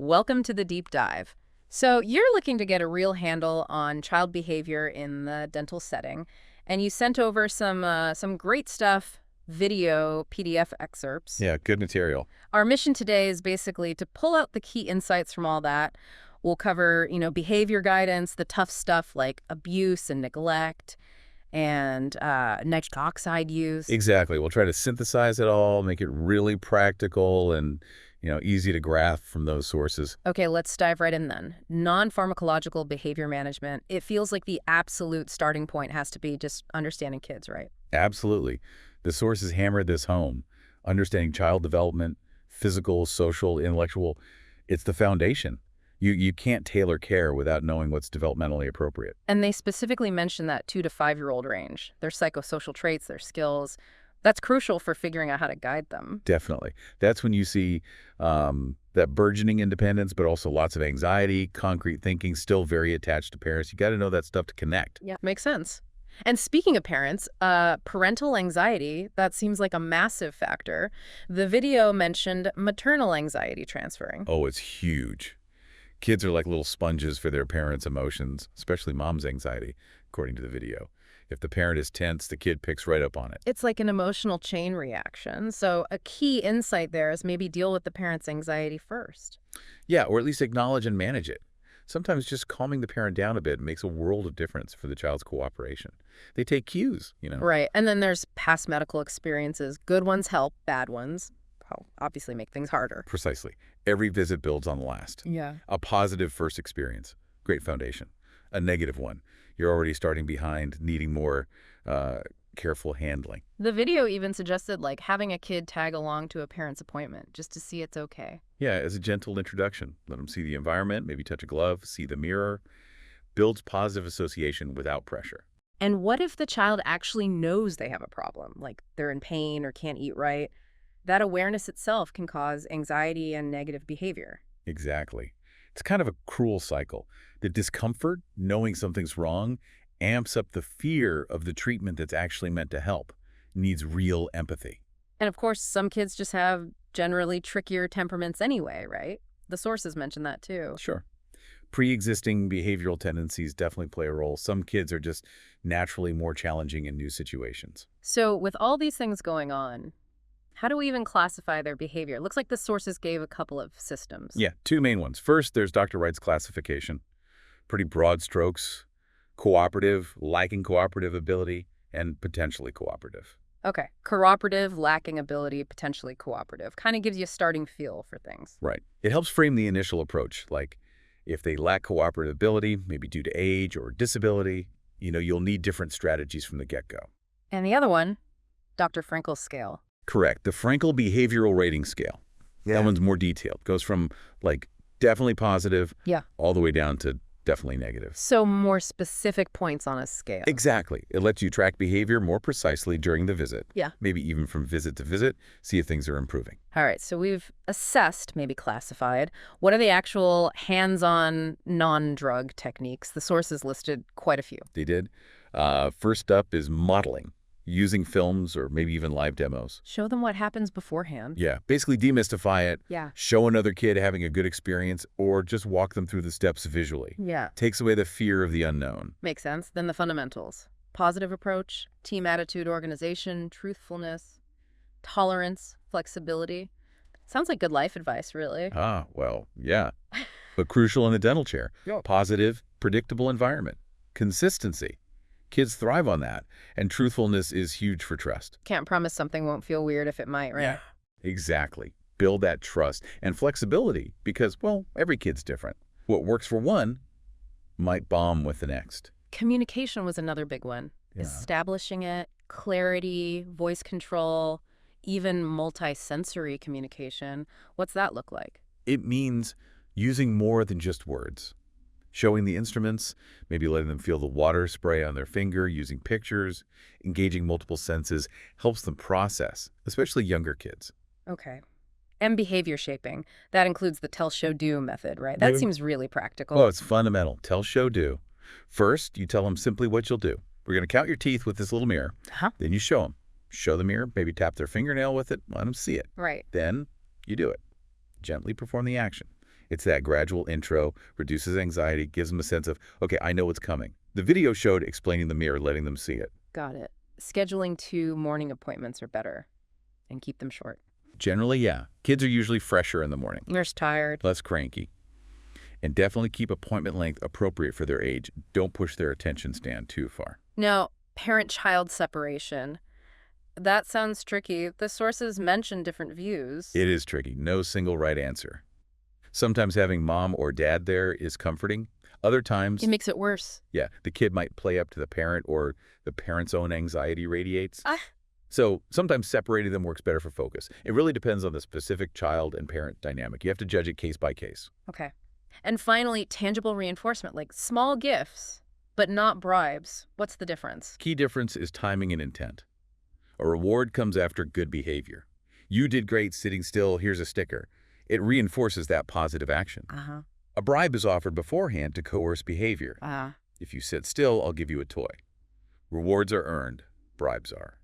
Welcome to the deep dive. So, you're looking to get a real handle on child behavior in the dental setting, and you sent over some great stuff, video, PDF excerpts. Yeah, good material. Our mission today is basically to pull out the key insights from all that. We'll cover, behavior guidance, the tough stuff like abuse and neglect, and nitric oxide use. Exactly. We'll try to synthesize it all, make it really practical and, easy to grasp from those sources. Okay, let's dive right in then. Non-pharmacological behavior management. It feels like the absolute starting point has to be just understanding kids, right? Absolutely. The sources hammered this home. Understanding child development, physical, social, intellectual, it's the foundation. You can't tailor care without knowing what's developmentally appropriate. And they specifically mention that 2 to 5-year-old range, their psychosocial traits, their skills. That's crucial for figuring out how to guide them. Definitely. That's when you see that burgeoning independence, but also lots of anxiety, concrete thinking, still very attached to parents. You got to know that stuff to connect. Yeah, makes sense. And speaking of parents, parental anxiety, that seems like a massive factor. The video mentioned maternal anxiety transferring. Oh, it's huge. Kids are like little sponges for their parents' emotions, especially mom's anxiety, according to the video. If the parent is tense, the kid picks right up on it. It's like an emotional chain reaction. So a key insight there is maybe deal with the parent's anxiety first. Yeah, or at least acknowledge and manage it. Sometimes just calming the parent down a bit makes a world of difference for the child's cooperation. They take cues. Right. And then there's past medical experiences. Good ones help, bad ones obviously make things harder. Precisely. Every visit builds on the last. Yeah. A positive first experience, great foundation. A negative one, you're already starting behind, needing more careful handling. The video even suggested like having a kid tag along to a parent's appointment just to see it's okay. Yeah, as a gentle introduction. Let them see the environment, maybe touch a glove, see the mirror. Builds positive association without pressure. And what if the child actually knows they have a problem, like they're in pain or can't eat right? That awareness itself can cause anxiety and negative behavior. Exactly. It's kind of a cruel cycle. The discomfort, knowing something's wrong, amps up the fear of the treatment that's actually meant to help. Needs real empathy. And of course, some kids just have generally trickier temperaments anyway, right? The sources mention that too. Sure. Pre-existing behavioral tendencies definitely play a role. Some kids are just naturally more challenging in new situations. So with all these things going on, how do we even classify their behavior? It looks like the sources gave a couple of systems. Yeah, two main ones. First, there's Dr. Wright's classification. Pretty broad strokes. Cooperative, lacking cooperative ability, and potentially cooperative. Okay. Cooperative, lacking ability, potentially cooperative. Kind of gives you a starting feel for things. Right. It helps frame the initial approach. Like, if they lack cooperative ability, maybe due to age or disability, you'll need different strategies from the get-go. And the other one, Dr. Frankel's scale. Correct. The Frankel Behavioral Rating Scale. Yeah. That one's more detailed. Goes from, definitely positive all the way down to definitely negative. So more specific points on a scale. Exactly. It lets you track behavior more precisely during the visit. Yeah. Maybe even from visit to visit, see if things are improving. All right. So we've assessed, maybe classified. What are the actual hands-on non-drug techniques? The sources listed quite a few. They did. First up is modeling. Using films or maybe even live demos. Show them what happens beforehand. Yeah, basically demystify it. Yeah. Show another kid having a good experience or just walk them through the steps visually. Yeah. Takes away the fear of the unknown. Makes sense. Then the fundamentals. Positive approach, team attitude, organization, truthfulness, tolerance, flexibility. Sounds like good life advice, really. Ah, well, yeah. But crucial in the dental chair. Positive, predictable environment. Consistency. Kids thrive on that, and truthfulness is huge for trust. Can't promise something won't feel weird if it might, right? Yeah, exactly. Build that trust and flexibility because, every kid's different. What works for one might bomb with the next. Communication was another big one. Yeah. Establishing it, clarity, voice control, even multi-sensory communication. What's that look like? It means using more than just words. Showing the instruments, maybe letting them feel the water spray on their finger, using pictures, engaging multiple senses, helps them process, especially younger kids. Okay. And behavior shaping. That includes the tell, show, do method, right? That seems really practical. Oh, it's fundamental. Tell, show, do. First, you tell them simply what you'll do. We're going to count your teeth with this little mirror. Then you show them. Show the mirror, maybe tap their fingernail with it, let them see it. Right. Then you do it. Gently perform the action. It's that gradual intro, reduces anxiety, gives them a sense of, okay, I know what's coming. The video showed explaining the mirror, letting them see it. Got it. Scheduling 2 morning appointments are better and keep them short. Generally, yeah. Kids are usually fresher in the morning, They're tired. less cranky. And definitely keep appointment length appropriate for their age. Don't push their attention span too far. Now, parent-child separation. That sounds tricky. The sources mention different views. It is tricky. No single right answer. Sometimes having mom or dad there is comforting. Other times, It makes it worse. yeah, the kid might play up to the parent or the parent's own anxiety radiates. Ah. So sometimes separating them works better for focus. It really depends on the specific child and parent dynamic. You have to judge it case by case. Okay. And finally, tangible reinforcement, like small gifts, but not bribes. What's the difference? Key difference is timing and intent. A reward comes after good behavior. You did great sitting still, here's a sticker. It reinforces that positive action. Uh-huh. A bribe is offered beforehand to coerce behavior. If you sit still, I'll give you a toy. Rewards are earned. Bribes are.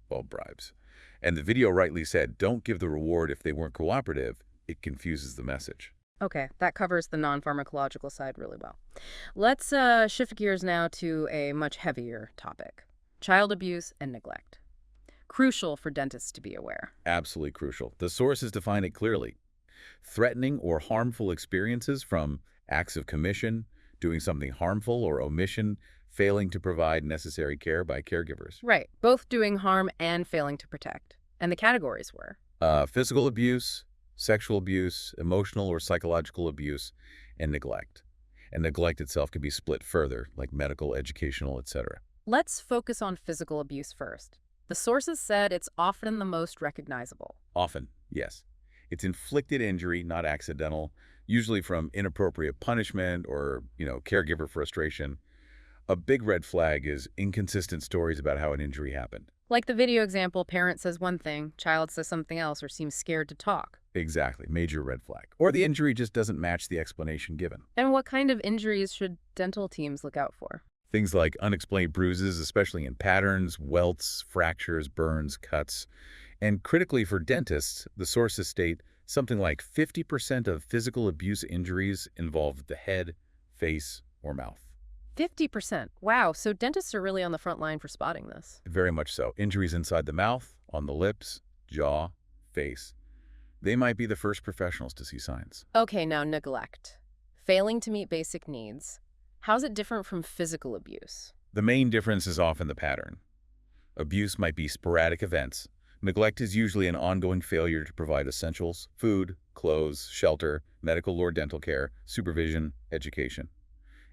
Well, bribes. And the video rightly said, don't give the reward if they weren't cooperative. It confuses the message. Okay, that covers the non-pharmacological side really well. Let's shift gears now to a much heavier topic. Child abuse and neglect. Crucial for dentists to be aware. Absolutely crucial. The sources define it clearly. Threatening or harmful experiences from acts of commission, doing something harmful or omission, failing to provide necessary care by caregivers. Right, both doing harm and failing to protect. And the categories were? Physical abuse, sexual abuse, emotional or psychological abuse, and neglect. And neglect itself can be split further, like medical, educational, etc. Let's focus on physical abuse first. The sources said it's often the most recognizable. Often, yes. It's inflicted injury, not accidental, usually from inappropriate punishment or, caregiver frustration. A big red flag is inconsistent stories about how an injury happened. Like the video example, parent says one thing, child says something else, or seems scared to talk. Exactly, major red flag. Or the injury just doesn't match the explanation given. And what kind of injuries should dental teams look out for? Things like unexplained bruises, especially in patterns, welts, fractures, burns, cuts. And critically for dentists, the sources state something like 50% of physical abuse injuries involve the head, face, or mouth. 50%. Wow, so dentists are really on the front line for spotting this. Very much so. Injuries inside the mouth, on the lips, jaw, face. They might be the first professionals to see signs. Okay, now neglect. Failing to meet basic needs. How's it different from physical abuse? The main difference is often the pattern. Abuse might be sporadic events. Neglect is usually an ongoing failure to provide essentials, food, clothes, shelter, medical or dental care, supervision, education.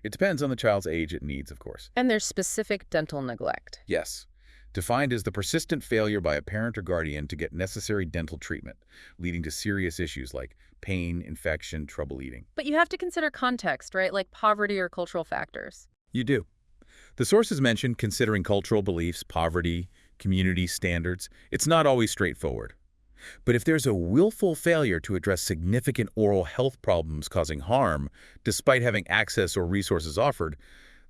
It depends on the child's age and needs, of course. And there's specific dental neglect. Yes. Defined as the persistent failure by a parent or guardian to get necessary dental treatment, leading to serious issues like pain, infection, trouble eating. But you have to consider context, right? Like poverty or cultural factors. You do. The sources mention considering cultural beliefs, poverty, community standards. It's not always straightforward. But if there's a willful failure to address significant oral health problems causing harm, despite having access or resources offered,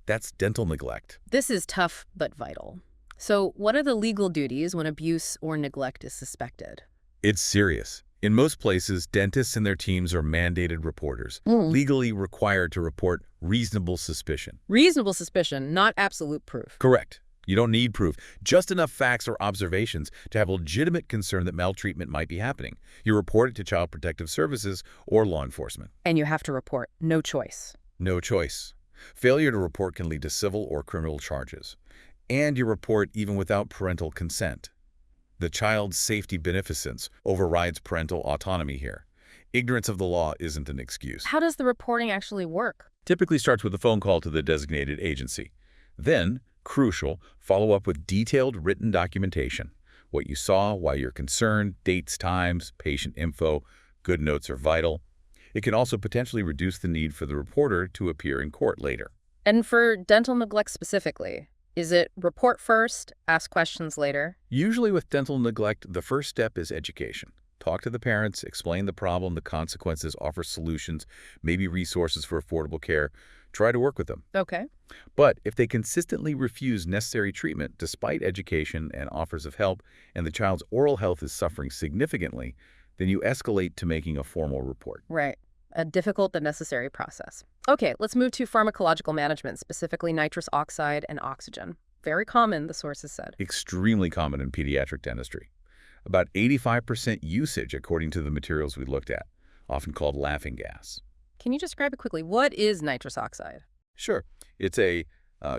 that's dental neglect. This is tough but vital. So what are the legal duties when abuse or neglect is suspected? It's serious. In most places, dentists and their teams are mandated reporters, legally required to report reasonable suspicion. Reasonable suspicion, not absolute proof. Correct. You don't need proof, just enough facts or observations to have legitimate concern that maltreatment might be happening. You report it to Child Protective Services or law enforcement. And you have to report. No choice. No choice. Failure to report can lead to civil or criminal charges. And you report even without parental consent. The child's safety beneficence overrides parental autonomy here. Ignorance of the law isn't an excuse. How does the reporting actually work? Typically starts with a phone call to the designated agency. Then, crucial, follow up with detailed written documentation. What you saw, why you're concerned, dates, times, patient info, good notes are vital. It can also potentially reduce the need for the reporter to appear in court later. And for dental neglect specifically, is it report first, ask questions later? Usually with dental neglect, the first step is education. Talk to the parents, explain the problem, the consequences, offer solutions, maybe resources for affordable care. Try to work with them. Okay. But if they consistently refuse necessary treatment despite education and offers of help, and the child's oral health is suffering significantly, then you escalate to making a formal report. Right. A difficult but necessary process. Okay, let's move to pharmacological management, specifically nitrous oxide and oxygen. Very common, the sources said. Extremely common in pediatric dentistry. About 85% usage according to the materials we looked at, often called laughing gas. Can you describe it quickly? What is nitrous oxide? Sure. It's a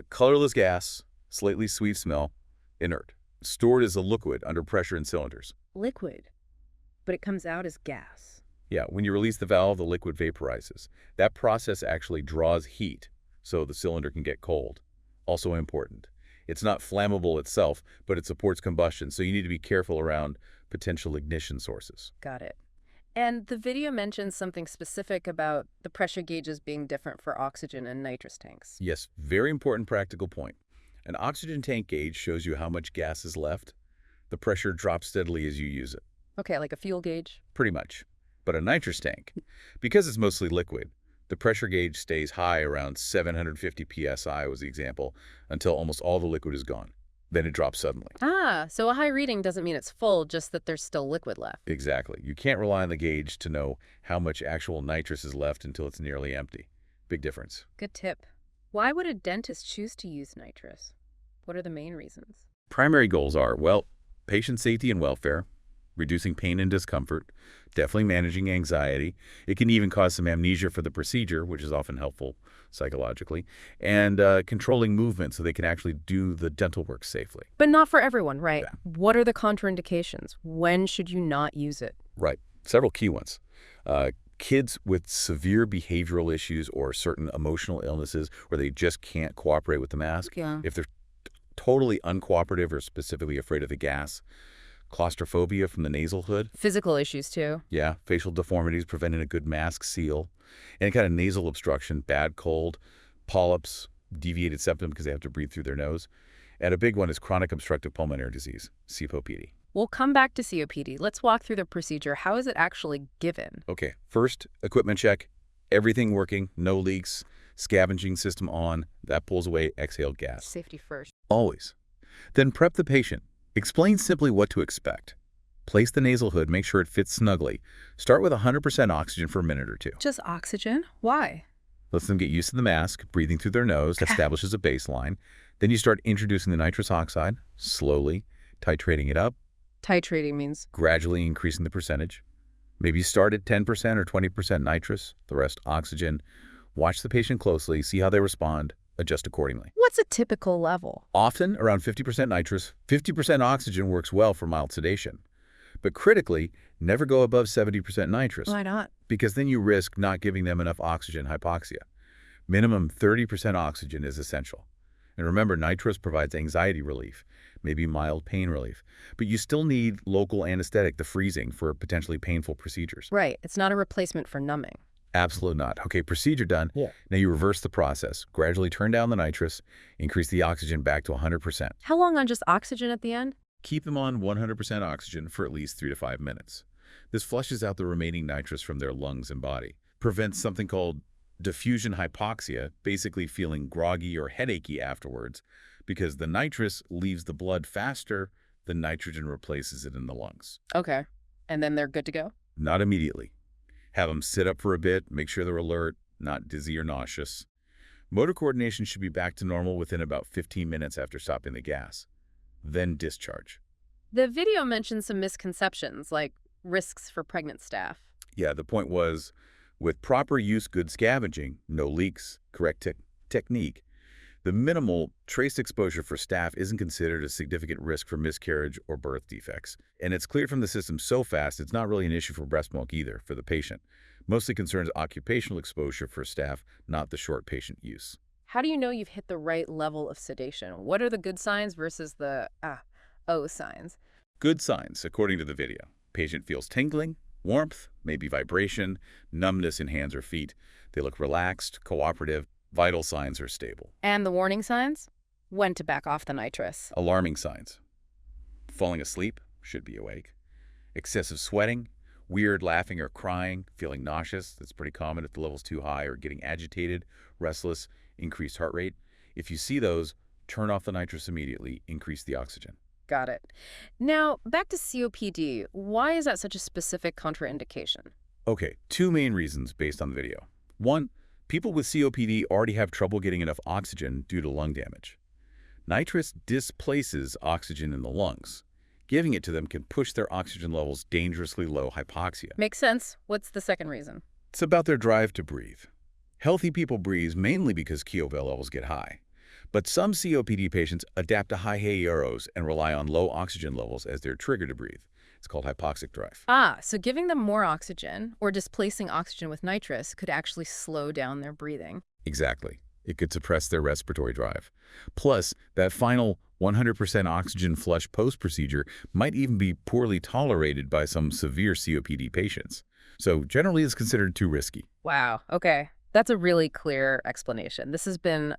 colorless gas, slightly sweet smell, inert, stored as a liquid under pressure in cylinders. Liquid, but it comes out as gas. Yeah, when you release the valve, the liquid vaporizes. That process actually draws heat, so the cylinder can get cold. Also important. It's not flammable itself, but it supports combustion, so you need to be careful around potential ignition sources. Got it. And the video mentions something specific about the pressure gauges being different for oxygen and nitrous tanks. Yes, very important practical point. An oxygen tank gauge shows you how much gas is left. The pressure drops steadily as you use it. Okay, like a fuel gauge. Pretty much. But a nitrous tank, because it's mostly liquid, the pressure gauge stays high around 750 psi was the example, until almost all the liquid is gone. Then it drops suddenly. Ah, so a high reading doesn't mean it's full, just that there's still liquid left. Exactly. You can't rely on the gauge to know how much actual nitrous is left until it's nearly empty. Big difference. Good tip. Why would a dentist choose to use nitrous? What are the main reasons? Primary goals are, well, patient safety and welfare, reducing pain and discomfort, definitely managing anxiety. It can even cause some amnesia for the procedure, which is often helpful psychologically, and controlling movement so they can actually do the dental work safely. But not for everyone, right? Yeah. What are the contraindications? When should you not use it? Right. Several key ones. Kids with severe behavioral issues or certain emotional illnesses where they just can't cooperate with the mask. Yeah. If they're totally uncooperative or specifically afraid of the gas. Claustrophobia from the nasal hood. Physical issues, too. Yeah, facial deformities preventing a good mask seal. Any kind of nasal obstruction, bad cold, polyps, deviated septum because they have to breathe through their nose. And a big one is chronic obstructive pulmonary disease, COPD. We'll come back to COPD. Let's walk through the procedure. How is it actually given? Okay, first, equipment check. Everything working, no leaks, scavenging system on. That pulls away exhaled gas. Safety first. Always. Then prep the patient. Explain simply what to expect. Place the nasal hood, make sure it fits snugly. Start with 100% oxygen for a minute or two. Just oxygen? Why? Let them get used to the mask, breathing through their nose, establishes a baseline. Then you start introducing the nitrous oxide, slowly, titrating it up, Titrating means? gradually increasing the percentage. Maybe start at 10% or 20% nitrous, the rest oxygen. Watch the patient closely, see how they respond, adjust accordingly. What's a typical level? Often, around 50% nitrous, 50% oxygen works well for mild sedation. But critically, never go above 70% nitrous. Why not? Because then you risk not giving them enough oxygen hypoxia. Minimum 30% oxygen is essential. And remember, nitrous provides anxiety relief, maybe mild pain relief. But you still need local anesthetic, the freezing, for potentially painful procedures. Right. It's not a replacement for numbing. Absolutely not. Okay, procedure done. Yeah. Now you reverse the process. Gradually turn down the nitrous, increase the oxygen back to 100%. How long on just oxygen at the end? Keep them on 100% oxygen for at least 3 to 5 minutes. This flushes out the remaining nitrous from their lungs and body. Prevents something called diffusion hypoxia, basically feeling groggy or headachy afterwards, because the nitrous leaves the blood faster than nitrogen replaces it in the lungs. Okay. And then they're good to go? Not immediately. Have them sit up for a bit, make sure they're alert, not dizzy or nauseous. Motor coordination should be back to normal within about 15 minutes after stopping the gas. Then discharge. The video mentioned some misconceptions, like risks for pregnant staff. Yeah, the point was, with proper use, good scavenging, no leaks, correct technique, the minimal trace exposure for staff isn't considered a significant risk for miscarriage or birth defects. And it's cleared from the system so fast, it's not really an issue for breast milk either for the patient. Mostly concerns occupational exposure for staff, not the short patient use. How do you know you've hit the right level of sedation? What are the good signs versus the signs? Good signs, according to the video. Patient feels tingling, warmth, maybe vibration, numbness in hands or feet. They look relaxed, cooperative. Vital signs are stable. And the warning signs? When to back off the nitrous. Alarming signs. Falling asleep, should be awake. Excessive sweating, weird laughing or crying, feeling nauseous, that's pretty common if the level's too high, or getting agitated, restless, increased heart rate. If you see those, turn off the nitrous immediately, increase the oxygen. Got it. Now, back to COPD. Why is that such a specific contraindication? Okay, two main reasons based on the video. One, people with COPD already have trouble getting enough oxygen due to lung damage. Nitrous displaces oxygen in the lungs. Giving it to them can push their oxygen levels dangerously low hypoxia. Makes sense. What's the second reason? It's about their drive to breathe. Healthy people breathe mainly because QOL levels get high. But some COPD patients adapt to high HAEROs and rely on low oxygen levels as their trigger to breathe. It's called hypoxic drive. Ah, so giving them more oxygen or displacing oxygen with nitrous could actually slow down their breathing. Exactly. It could suppress their respiratory drive. Plus, that final 100% oxygen flush post-procedure might even be poorly tolerated by some severe COPD patients. So generally it's considered too risky. Wow, okay. That's a really clear explanation. This has been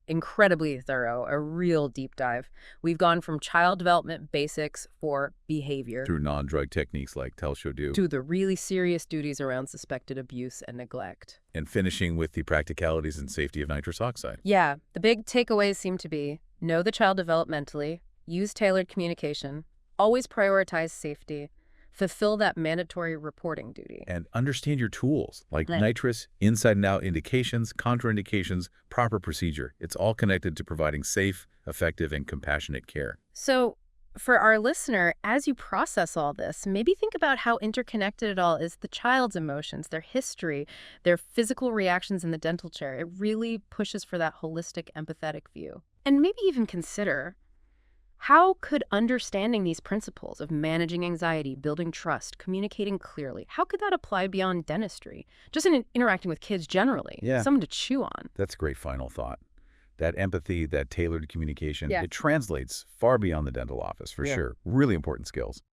incredibly thorough, a real deep dive. We've gone from child development basics for behavior Through non-drug techniques like Tell-Show-Do, to the really serious duties around suspected abuse and neglect. and finishing with the practicalities and safety of nitrous oxide. Yeah, the big takeaways seem to be know the child developmentally, use tailored communication, always prioritize safety, fulfill that mandatory reporting duty. And understand your tools, like Right. nitrous, inside and out indications, contraindications, proper procedure. It's all connected to providing safe, effective, and compassionate care. So, for our listener, as you process all this, maybe think about how interconnected it all is, the child's emotions, their history, their physical reactions in the dental chair. It really pushes for that holistic, empathetic view. And maybe even consider, how could understanding these principles of managing anxiety, building trust, communicating clearly, how could that apply beyond dentistry? Just in interacting with kids generally. Yeah. Something to chew on. That's a great final thought. That empathy, that tailored communication, Yeah. it translates far beyond the dental office, for Yeah. sure. Really important skills.